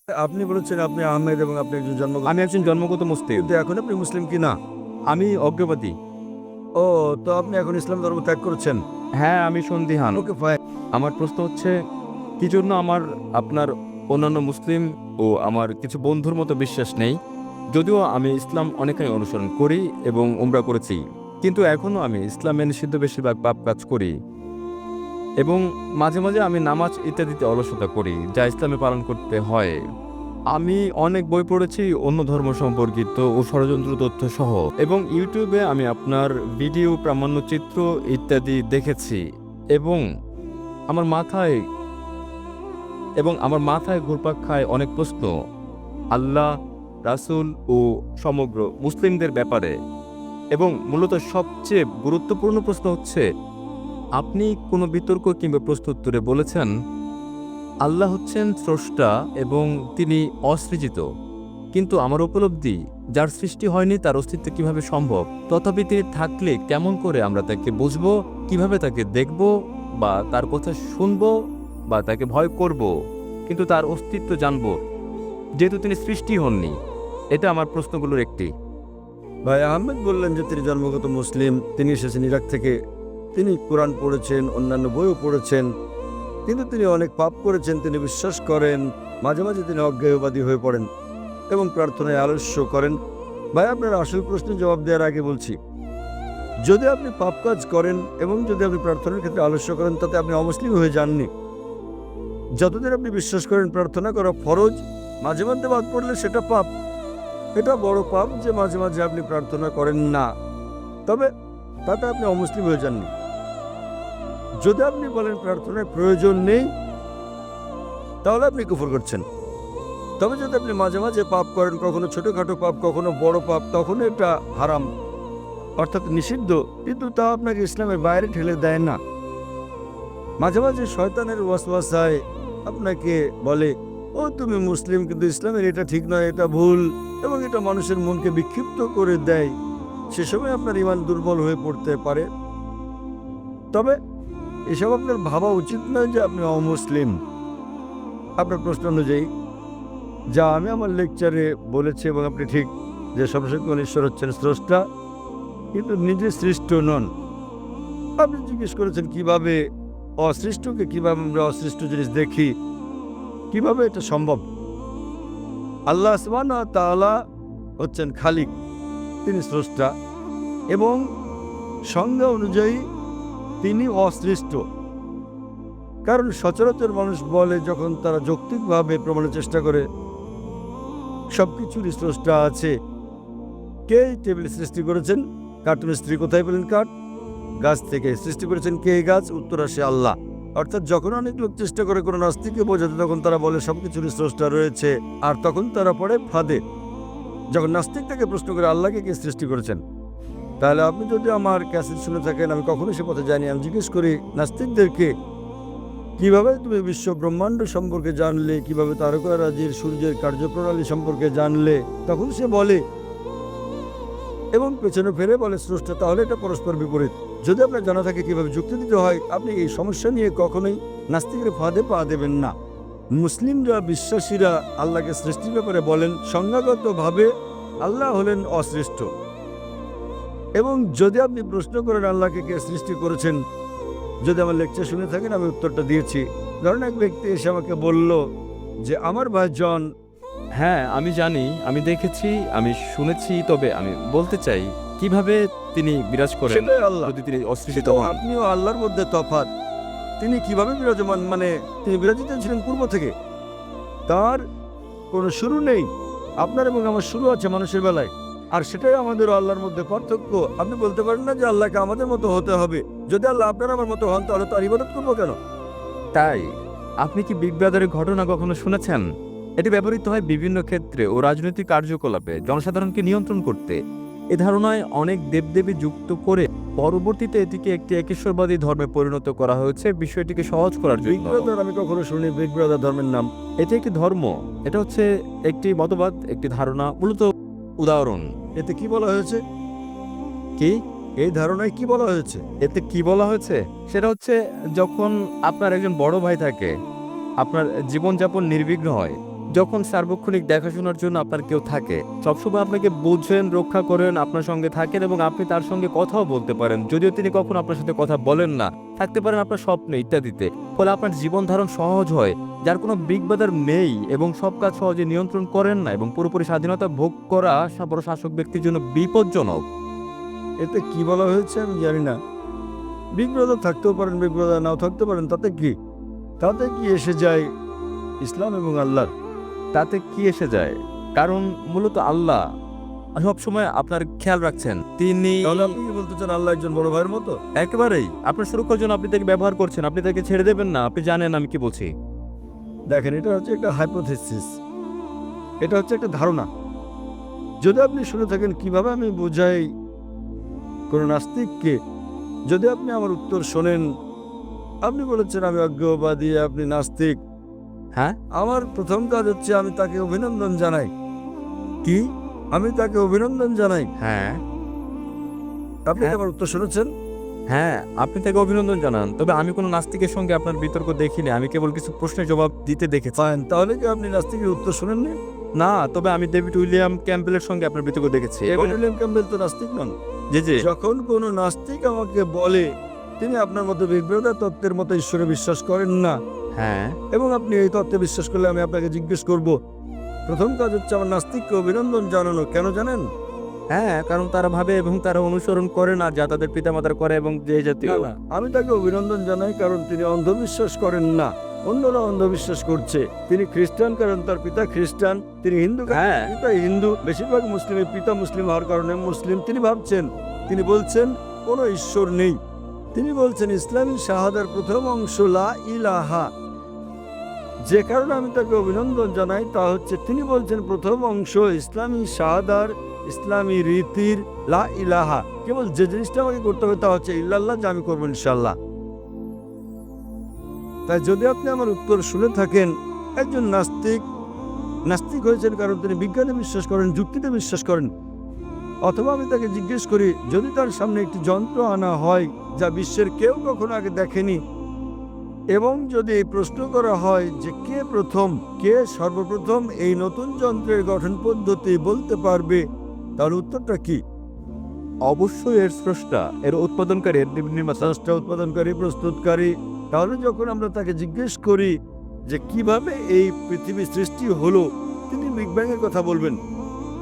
আপনি বলেছেন আপনি আহমেদ এবং আপনি একজন আমি একজন জন্মগত মুসলিম। কিন্তু এখন আপনি মুসলিম কি না? আমি অজ্ঞবাদী। ও, তো আপনি এখন ইসলাম ধর্ম ত্যাগ করেছেন? হ্যাঁ, আমি সন্দিহান। Okay fine. আমার প্রশ্ন হচ্ছে, কি জন্য আমার আপনার অন্যান্য মুসলিম ও আমার কিছু বন্ধুর মতো বিশ্বাস নেই? যদিও আমি ইসলাম অনেকটাই অনুসরণ করি এবং উমরা করেছি, কিন্তু এখনও আমি ইসলামে নিষিদ্ধ বেশিরভাগ পাপ কাজ করি এবং মাঝে মাঝে আমি নামাজ ইত্যাদিতে অলসতা করি, যা ইসলামে পালন করতে হয়। আমি অনেক বই পড়েছি অন্য ধর্ম সম্পর্কিত ও ষড়যন্ত্র তথ্য সহ, এবং ইউটিউবে আমি আপনার ভিডিও, প্রামাণ্যচিত্র ইত্যাদি দেখেছি এবং আমার মাথায় ঘুরপাক খায় অনেক প্রশ্ন আল্লাহ, রাসূল ও সমগ্র মুসলিমদের ব্যাপারে। এবং মূলত সবচেয়ে গুরুত্বপূর্ণ প্রশ্ন হচ্ছে, আপনি কোনো বিতর্ক কিংবা প্রশ্নোত্তরে বলেছেন আল্লাহ হচ্ছেন স্রষ্টা এবং তিনি অসৃজিত। কিন্তু আমার উপলব্ধি, যার সৃষ্টি হয়নি তার অস্তিত্ব কিভাবে সম্ভব? তথাপি তিনি থাকলে কেমন করে আমরা তাকে বুঝবো, কিভাবে তাকে দেখব বা তার কথা শুনবো বা তাকে ভয় করব, কিন্তু তার অস্তিত্ব জানব যেহেতু তিনি সৃষ্টি হননি? এটা আমার প্রশ্নগুলোর একটি। ভাই আহমেদ বললেন যে তিনি জন্মগত মুসলিম, তিনি এসেছেন ইরাক থেকে। তিনি কোরআন পড়েছেন, অন্যান্য বইও পড়েছেন, কিন্তু তিনি অনেক পাপ করেছেন। তিনি বিশ্বাস করেন, মাঝে মাঝে তিনি অজ্ঞেয়বাদী হয়ে পড়েন এবং প্রার্থনায় আলস্য করেন। ভাই, আপনার আসল প্রশ্নের জবাব দেওয়ার আগে বলছি, যদি আপনি পাপ কাজ করেন এবং যদি আপনি প্রার্থনার ক্ষেত্রে আলস্য করেন, তাতে আপনি অমুসলিম হয়ে যাননি। যতদিন আপনি বিশ্বাস করেন প্রার্থনা করা ফরজ, মাঝে মধ্যে বাদ পড়লে সেটা পাপ। এটা বড় পাপ যে মাঝে মাঝে আপনি প্রার্থনা করেন না, তবে তাতে আপনি অমুসলিম হয়ে যাননি। যদি আপনি বলেন প্রার্থনার প্রয়োজন নেই, তাহলে আপনি কুফর করছেন। তবে যদি আপনি মাঝে মাঝে পাপ করেন, কখনো ছোটোখাটো পাপ, কখনো বড় পাপ, তখন এটা হারাম, অর্থাৎ নিষিদ্ধ, কিন্তু তা আপনাকে ইসলামের বাইরে ঠেলে দেয় না। মাঝে মাঝে শয়তানের ওয়াসওয়াসায় আপনাকে বলে, ও তুমি মুসলিম, কিন্তু ইসলামের এটা ঠিক নয়, এটা ভুল, এবং এটা মানুষের মনকে বিক্ষিপ্ত করে দেয়। সে সময় আপনার ঈমান দুর্বল হয়ে পড়তে পারে। তবে এসব আপনার ভাবা উচিত নয় যে আপনি অমুসলিম। আপনার প্রশ্ন অনুযায়ী যা আমি আমার লেকচারে বলেছি, এবং আপনি ঠিক যে সর্বশক্তিমান ঈশ্বর হচ্ছেন স্রষ্টা, কিন্তু নিজে সৃষ্ট নন। আপনি জিজ্ঞেস করেছেন কিভাবে অসৃষ্টকে, কিভাবে আমরা অসৃষ্ট জিনিস দেখি, কিভাবে এটা সম্ভব। আল্লাহ সুবহানাহু ওয়া তাআলা হচ্ছেন খালিক, তিনি স্রষ্টা, এবং সংজ্ঞা অনুযায়ী তিনি অসৃষ্ট। কারণ সচরাচর মানুষ বলে, যখন তারা যৌক্তিকভাবে প্রমাণের চেষ্টা করে, সব কিছুরই স্রষ্টা আছে। কে টেবিল সৃষ্টি করেছেন? কার্টুনের স্ত্রী কোথায় পেলেন কাঠ? গাছ থেকে। সৃষ্টি করেছেন কে এই গাছ? উত্তর আসে আল্লাহ। অর্থাৎ যখন অনেক লোক চেষ্টা করে কোনো নাস্তিককে বোঝাতে, তখন তারা বলে সবকিছুরই স্রষ্টা রয়েছে, আর তখন তারা পড়ে ফাঁদে। যখন নাস্তিক তাকে প্রশ্ন করে আল্লাহকে কে সৃষ্টি করেছেন, তাহলে আপনি যদি আমার ক্যাসেট শুনে থাকেন, আমি কখনো সে পথে যাইনি। আমি জিজ্ঞেস করি নাস্তিকদেরকে, কিভাবে তুমি বিশ্ব ব্রহ্মাণ্ড সম্পর্কে জানলে, কিভাবে তারকারাজির সূর্যের কার্যপ্রণালী সম্পর্কে জানলে? তখন সে বলে, এবং পেছনে ফিরে বলে স্রষ্টা। তাহলে এটা পরস্পর বিপরীত। যদি আপনার জানা থাকে কিভাবে যুক্তি দিতে হয়, আপনি এই সমস্যা নিয়ে কখনোই নাস্তিকের ফাঁদে পা দেবেন না। মুসলিমরা, বিশ্বাসীরা আল্লাহকে সৃষ্টির ব্যাপারে বলেন সংজ্ঞাগতভাবে আল্লাহ হলেন অসৃষ্ট। এবং যদি আপনি প্রশ্ন করেন আল্লাহকে কে সৃষ্টি করেছেন, যদি আমার লেকচার শুনে থাকেন, আমি উত্তরটা দিয়েছি। ধরেন এক ব্যক্তি এসে আমাকে বলল যে আমার ভাই জন। হ্যাঁ, আমি জানি, আমি দেখেছি, আমি শুনেছি, তবে আমি বলতে চাই কিভাবে তিনি বিরাজ করেন সেটাই আল্লাহ, যদি তিনি অসৃষ্ট সেটাও হন? আপনিও আল্লাহর মধ্যে তফাৎ। তিনি কিভাবে বিরাজমান, মানে তিনি বিরাজিত ছিলেন পূর্ব থেকে, তার কোনো শুরু নেই। আপনার এবং আমার শুরু আছে মানুষের বেলায়, আর সেটাই আমাদের আল্লাহর মধ্যে পার্থক্য। আপনি বলতে পারেন না যে আল্লাহকে আমাদের মতো হতে হবে। যদি আল্লাহ আপনার আমার মতো হন, তাহলে তার ইবাদত করবো কেন? তাই আপনি কি বিগ ব্রাদারের ঘটনা কখনো শুনেছেন? এটি ব্যবহৃত হয় বিভিন্ন ক্ষেত্রে ও রাজনৈতিক কার্যকলাপে জনসাধারণকে নিয়ন্ত্রণ করতে। এ ধারণায় অনেক দেবদেবী যুক্ত করে পরবর্তীতে এটিকে একটি একেশ্বরবাদী ধর্মে পরিণত করা হয়েছে বিষয়টিকে সহজ করার বিগ জন্য। ব্রাদার আমি কখনো শুনি, বিগ ব্রাদার ধর্মের নাম। এটি একটি ধর্ম, এটা হচ্ছে একটি মতবাদ, একটি ধারণা, মূলত উদাহরণ। এতে কি বলা হয়েছে? কি? এই ধারণায় কি বলা হয়েছে? এতে কি বলা হয়েছে সেটা হচ্ছে, যখন আপনার একজন বড় ভাই থাকে, আপনার জীবনযাপন নির্বিঘ্ন হয়, যখন সার্বক্ষণিক দেখাশোনার জন্য আপনার কেউ থাকে, সবসময় আপনাকে বুঝেন, রক্ষা করেন, আপনার সঙ্গে থাকেন এবং আপনি তার সঙ্গে কথাও বলতে পারেন, যদিও তিনি কখনো আপনার সাথে কথা বলেন না, থাকতে পারেন আপনার স্বপ্নে ইত্যাদিতে, ফলে আপনার জীবন ধারণ সহজ হয়, যার কোনো বিগ বাদার নেই এবং সব কাজ সহজে নিয়ন্ত্রণ করেন না এবং পুরোপুরি স্বাধীনতা ভোগ করা বড় শাসক ব্যক্তির জন্য বিপজ্জনক। এতে কি বলা হয়েছে আমি জানি না। বিগ ব্রাদার থাকতেও পারেন, বিগ ব্রাদার নাও থাকতে পারেন, তাতে কি এসে যায় ইসলাম এবং আল্লাহর? তাতে কি এসে যায়? কারণ মূলত আল্লাহ সবসময় আপনার খেয়াল রাখছেন। তিনি তাহলে আপনি কি বলতে চান আল্লাহ একজন বড় ভাইয়ের মতো? একেবারেই আপনার সুরক্ষার জন্য আপনি তাকে ব্যবহার করছেন, আপনি তাকে ছেড়ে দেবেন না। আপনি জানেন আমি কি বলছি। দেখেন, এটা হচ্ছে একটা হাইপোথেসিস, এটা হচ্ছে একটা ধারণা। যদি আপনি শুনে থাকেন কিভাবে আমি বোঝাই কোনো নাস্তিককে, যদি আপনি আমার উত্তর শোনেন, আপনি বলেছেন আমি অজ্ঞবাদী, আপনি নাস্তিক। হ্যাঁ, আমার প্রথম কাজ হচ্ছে আমি তাকে অভিনন্দন জানাই। কি? আমি তাকে অভিনন্দন জানাই। হ্যাঁ আপনি কি হ্যাঁ। আমার উত্তর শুনেছেন? হ্যাঁ, আপনি তাকে অভিনন্দন জানান। তবে আমি কোনো নাস্তিকের সঙ্গে আপনার বিতর্ক দেখিনি, আমি কেবল কিছু প্রশ্নের জবাব দিতে দেখেছি। ফাইন, তাহলে কি আপনি নাস্তিকের উত্তর শুনেননি? না, তবে আমি ডেভিড উইলিয়াম ক্যাম্পবেলের সঙ্গে আপনার বিতর্ক দেখেছি। এবং উইলিয়াম ক্যাম্পবেল তো নাস্তিক নন। জি জি, যখন কোনো নাস্তিক আমাকে বলে তিনি আপনার মতো বিগ ব্রাদার তত্ত্বের মতো ঈশ্বরে বিশ্বাস করেন না, হ্যাঁ এবং আপনি এই তত্ত্বে বিশ্বাস করলে আমি আপনাকে জিজ্ঞেস করব, প্রথম কাজ হচ্ছে আমার নাস্তিককে অভিনন্দন জানানো। কেন জানেন? হ্যাঁ, কারণ তারা ভাবে এবং তারা অনুসরণ করে না যা তাদের পিতামাতার করে এবং যে জাতীয়। না, আমি তাকে অভিনন্দন জানাই কারণ তিনি অন্ধবিশ্বাস করেন না। অন্যরা অন্ধবিশ্বাস করছে। তিনি খ্রিস্টান কারণ তার পিতা খ্রিস্টান, তিনি হিন্দু কারণ হ্যাঁ। তার পিতা হিন্দু, বেশিরভাগ মুসলিমের পিতা মুসলিম হওয়ার কারণে মুসলিম। তিনি ভাবছেন, তিনি বলছেন কোনো ঈশ্বর নেই। তিনি বলছেন ইসলামী শাহাদার প্রথম অংশ লা ইলাহা। যে কারণে আমি তাকে অভিনন্দন জানাই তা হচ্ছে তিনি বলছেন প্রথম অংশ ইসলামী শাহাদার, ইসলামী রীতির লা ইলাহা। কেবল যে জিনিসটা আমাকে করতে হবে তা হচ্ছে ইল্লাল্লাহ, যা আমি করবো ইনশাল্লাহ। তাই যদি আপনি আমার উত্তর শুনে থাকেন, একজন নাস্তিক হয়েছেন কারণ তিনি বিজ্ঞানে বিশ্বাস করেন, যুক্তিতে বিশ্বাস করেন, অথবা আমি তাকে জিজ্ঞেস করি যদি তার সামনে একটি যন্ত্র আনা হয় যা বিশ্বের কেউ কখনো আগে দেখেনি, এবং যদি এই প্রশ্ন করা হয় যে কে সর্বপ্রথম এই নতুন যন্ত্রের গঠন পদ্ধতি বলতে পারবে, তাহলে উত্তরটা কি? অবশ্যই এর স্রষ্টা, এর উৎপাদনকারী, এর নির্মাতা। স্রষ্টা, উৎপাদনকারী, প্রস্তুতকারী। তাহলে যখন আমরা তাকে জিজ্ঞেস করি যে কিভাবে এই পৃথিবী সৃষ্টি হলো, তিনি বিগ ব্যাং এর কথা বলবেন।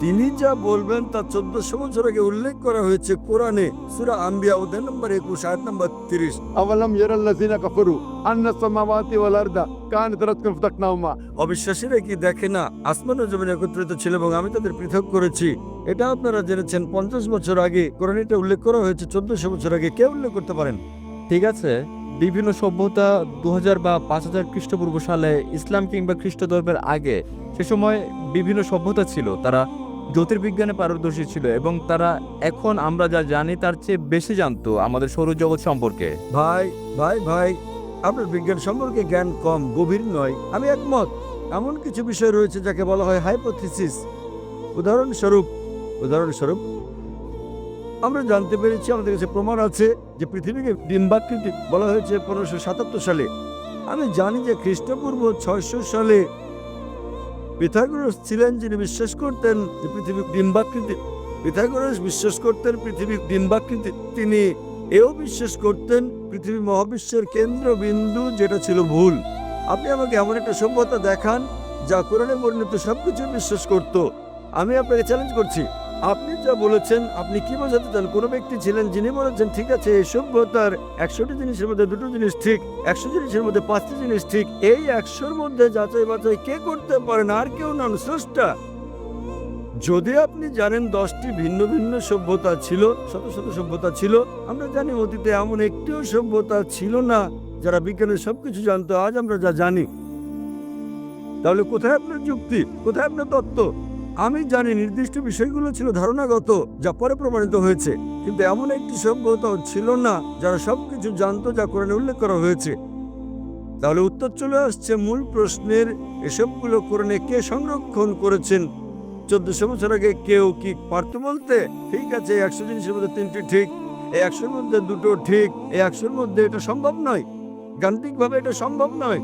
তিনি যা বলবেন তা 1400 বছর আগে উল্লেখ করা হয়েছে কোরআনে, সূরা আম্বিয়া অধ্যায় নম্বর 21 আয়াত নম্বর 30। أولم يرى الذين كفروا أن السماوات والأرض كانت رتقا فتقناهما। অবিশ্বাসীরা কি দেখে না আসমান ও জমিন একত্রিত ছিল এবং আমি তাদের পৃথক করেছি? এটা আপনারা জেনেছেন 50 বছর আগে কোরআনে এটা উল্লেখ করা হয়েছে। 1400 বছর আগে কে উল্লেখ করতে পারেন? ঠিক আছে, বিভিন্ন সভ্যতা 2000 বা 5000 খ্রিস্টপূর্ব সালে, ইসলাম কিংবা খ্রিস্ট ধর্মের আগে, সে সময় বিভিন্ন সভ্যতা ছিল, তারা জ্যোতির্বিজ্ঞানে পারদর্শী ছিল এবং তারা এখন আমরা যা জানি তার চেয়ে বেশি জানতো আমাদের সৌরজগৎ সম্পর্কে। ভাই ভাই ভাই, আপনার বিজ্ঞান সম্পর্কে জ্ঞান কম, গভীর নয়, আমি একমত। এমন কিছু বিষয় রয়েছে যাকে বলা হয় হাইপোথিসিস। উদাহরণস্বরূপ আমরা জানতে পেরেছি, আমাদের কাছে প্রমাণ আছে যে পৃথিবীকে ডিম্বাকৃতি বলা হয়েছে 1577 সালে। আমি জানি যে খ্রিস্টপূর্ব 600 সালে পিথাগোরাস ছিলেন যিনি বিশ্বাস করতেন যে পৃথিবী ডিম্বাকৃতি। পিথাগোরাস বিশ্বাস করতেন পৃথিবী ডিম্বাকৃতি। তিনি এও বিশ্বাস করতেন পৃথিবী মহাবিশ্বের কেন্দ্রবিন্দু, যেটা ছিল ভুল। আপনি আমাকে এমন একটা সভ্যতা দেখান যা কোরআনে বর্ণিত সবকিছু বিশ্বাস করত। আমি আপনাকে চ্যালেঞ্জ করছি, আপনি যা বলেছেন আপনি কি বোঝাতে চান? কোনো ব্যক্তি ছিলেন যিনি বলেছেন ঠিক আছে এই সভ্যতার 100টি জিনিসের মধ্যে 2টো জিনিস ঠিক, 100 জিনিসের মধ্যে 5টি জিনিস ঠিক। এই 100-র মধ্যে যাচাই বাছাই কে করতে পারেন? আর কেউ নন, স্রষ্টা। যদি আপনি জানেন 10টি ভিন্ন ভিন্ন সভ্যতা ছিল, শত শত সভ্যতা ছিল, আমরা জানি অতীতে এমন একটিও সভ্যতা ছিল না যারা বিজ্ঞানের সবকিছু জানতো আজ আমরা যা জানি। তাহলে কোথায় আপনার যুক্তি, কোথায় আপনার তত্ত্ব? আমি জানি নির্দিষ্ট বিষয়গুলো ছিল ধারণাগত, যা পরে প্রমাণিত হয়েছে, কিন্তু এমন একটি সভ্যতাও ছিল না যারা সবকিছু জানতো যা কোরআনে উল্লেখ করা হয়েছে। তাহলে উত্তর চলে আসছে মূল প্রশ্নের, এসবগুলো কোরআনে কে সংরক্ষণ করেছেন? 1400 বছর আগে কেউ কি পারতো বলতে ঠিক আছে 100 জিনিসের মধ্যে 3টি ঠিক, এই 100-র মধ্যে 2টো ঠিক, এই 100-র মধ্যে? এটা সম্ভব নয়, গাণিতিকভাবে এটা সম্ভব নয়।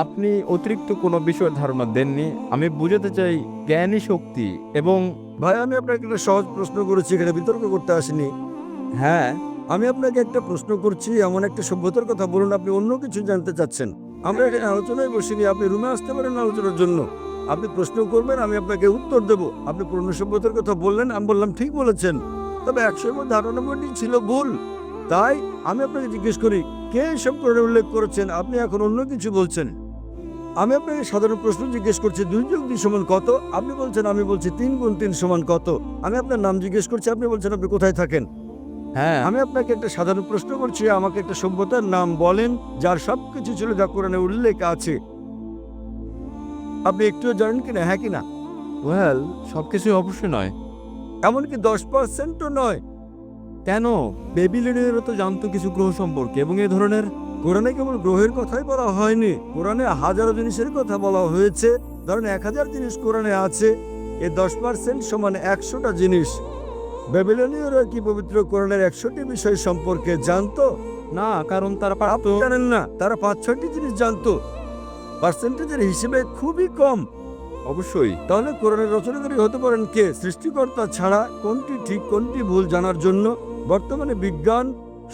আপনি অতিরিক্ত কোনো বিষয়ের ধারণা দেননি। আমি বুঝাতে চাই জ্ঞানী শক্তি এবং ভাই, আমি আপনাকে একটা সহজ প্রশ্ন করেছি, এখানে বিতর্ক করতে আসিনি। হ্যাঁ, আমি আপনাকে একটা প্রশ্ন করছি, এমন একটা সভ্যতার কথা বলুন, আপনি অন্য কিছু জানতে চাচ্ছেন। আমরা এখানে আলোচনায় বসিনি, আপনি রুমে আসতে পারেন আলোচনার জন্য। আপনি প্রশ্ন করবেন, আমি আপনাকে উত্তর দেব। আপনি পুরনো সভ্যতার কথা বললেন, আমি বললাম ঠিক বলেছেন, তবে 100-এর মধ্যে 98টি ছিল ভুল। তাই আমি আপনাকে জিজ্ঞেস করি, কে এসব করে উল্লেখ করেছেন? আপনি এখন অন্য কিছু বলছেন। আমি আপনাকে সাধারণ প্রশ্ন জিজ্ঞেস করছি, 2 + 2 সমান কত? আপনি বলছেন, আমি বলছি 3 × 3 সমান কত? আমি আপনার নাম জিজ্ঞেস করছি, আপনি বলছেন আপনি কোথায় থাকেন। হ্যাঁ, আমি আপনাকে একটা সাধারণ প্রশ্ন করছি, আমাকে একটা সভ্যতার নাম বলেন যার সবকিছু ছিল যা কোরআনে উল্লেখ আছে। আপনি একটুও জানেন কিনা, হ্যাঁ কিনা? ওয়েল, সবকিছু অবশ্যই নয়। এমনকি 10%ও নয়। কেন? বেবিলনীয়রা তো জানতো কিছু গ্রহ সম্পর্কে এবং এই ধরনের। কোরআনে কেবল গ্রহের কথাই বলা হয়নি, কোরআনে হাজারো জিনিসের কথা বলা হয়েছে। ধরেন 1000 জিনিস কোরআনে আছে, এই 10% সমান 100টা জিনিস। বেবিলনীয়রা কি পবিত্র কোরআনের 100টি বিষয় সম্পর্কে জানতো? না, কারণ তারা আপনি পারতো। জানেন না, তারা 5-6টি জিনিস জানতো। পার্সেন্টেজের হিসেবে খুবই কম। অবশ্যই। তাহলে কোরআনের রচনাকারী হতে পারেন কে? সৃষ্টিকর্তা ছাড়া কোনটি ঠিক কোনটি ভুল জানার জন্য বর্তমানে বিজ্ঞান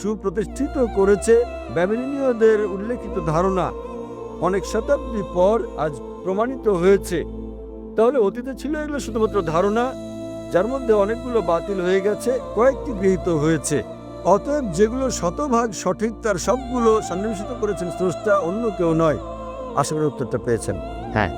সুপ্রতিষ্ঠিত করেছে ব্যাবিলনীয়দের উল্লেখিত ধারণা অনেক শতাব্দী পর আজ প্রমাণিত হয়েছে। তাহলে অতীতে ছিল এগুলো শুধুমাত্র ধারণা, যার মধ্যে অনেকগুলো বাতিল হয়ে গেছে, কয়েকটি গৃহীত হয়েছে। অতএব যেগুলো শতভাগ সঠিক তার সবগুলো সন্নিবেশিত করেছেন স্রষ্টা, অন্য কেউ নয়। আশা করি উত্তরটা পেয়েছেন। হ্যাঁ।